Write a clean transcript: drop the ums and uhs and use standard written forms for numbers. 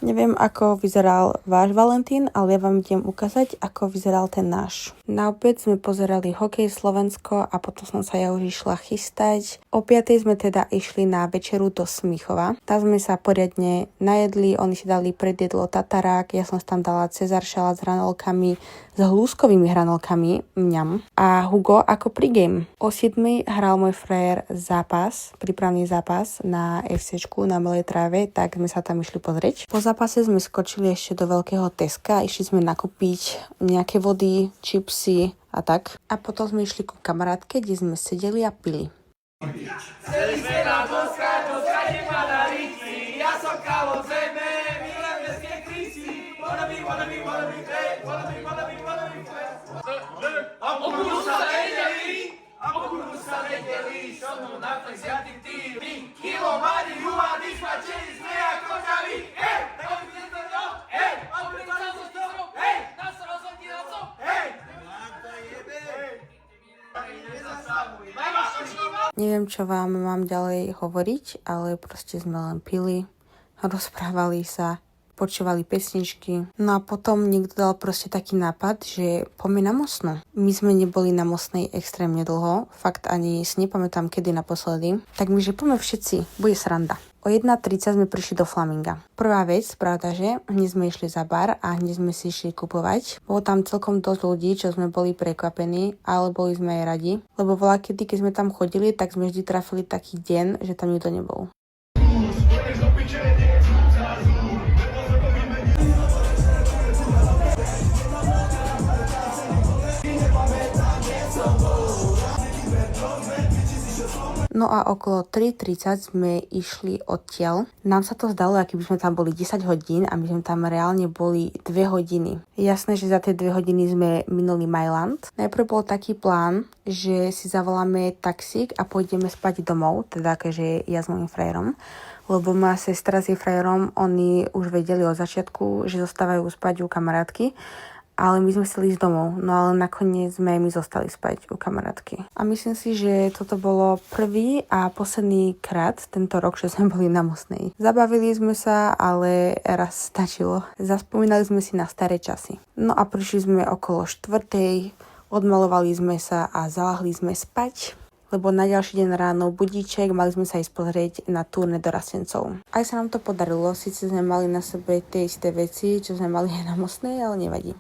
Neviem, ako vyzeral váš Valentín, ale ja vám idem ukázať, ako vyzeral ten náš. Na obed sme pozerali hokej Slovensko a potom som sa ja už išla chystať. O 5:00 sme teda išli na večeru do Smíchova. Tam sme sa poriadne najedli, oni si dali predjedlo tatarák, ja som tam dala Cezar šalát s hranolkami, s hĺskovými hranolkami, mňam. A Hugo ako pregame. O 7:00 hral môj frajer zápas, prípravný zápas na FCčku na Malej Tráve, tak sme sa tam išli pozrieť. Po zápase sme skočili ešte do veľkého Teska, išli sme nakúpiť nejaké vody, čipsy a tak. A potom sme išli ku kamarátke, kde sme sedeli a pili. Celý svet na boskách, boskách ma na ríci, ja som kávo zeme, milujem mestské kríci, wanna be, hey, wanna be, a pokud sa nedelí, so mnou na tak zjatý týmy, kilo mali, juha, když ma čeli, sme ako ťaví, hej, hej, a bude to nás ostalo, hej, nás sa rozhodí na co, hej, Neviem, čo vám mám ďalej hovoriť, ale proste sme len pili, rozprávali sa, počúvali pesničky. No a potom niekto dal proste taký nápad, že poďme na Mostnú. My sme neboli na Mostnej extrémne dlho, fakt ani si nepamätám kedy naposledy. Tak my, že poďme všetci, bude sranda. O 1:30 sme prišli do Flaminga. Prvá vec, pravda, že hneď sme išli za bar a hneď sme si išli kupovať. Bolo tam celkom dosť ľudí, čo sme boli prekvapení, ale boli sme aj radi. Lebo voľakedy, keď sme tam chodili, tak sme vždy trafili taký deň, že tam nikto nebol. No a okolo 3:30 sme išli odtiaľ. Nám sa to zdalo, aký by sme tam boli 10 hodín a my sme tam reálne boli 2 hodiny. Jasné, že za tie 2 hodiny sme minuli Mailand. Najprv bol taký plán, že si zavoláme taxík a pôjdeme spať domov, teda akože ja s mojím frajerom. Lebo moja sestra s jej frajerom, oni už vedeli od začiatku, že zostávajú spať u kamarátky. Ale my sme chceli ísť domov, no ale nakoniec sme my zostali spať u kamarátky. A myslím si, že toto bolo prvý a posledný krát tento rok, že sme boli na Mostnej. Zabavili sme sa, ale raz stačilo. Zaspomínali sme si na staré časy. No a prišli sme okolo 4:00, odmalovali sme sa a zaľahli sme spať. Lebo na ďalší deň ráno budíček, mali sme sa ísť pozrieť na turné do Rastencov. Aj sa nám to podarilo, síce sme mali na sebe tie isté veci, čo sme mali na Mostnej, ale nevadí.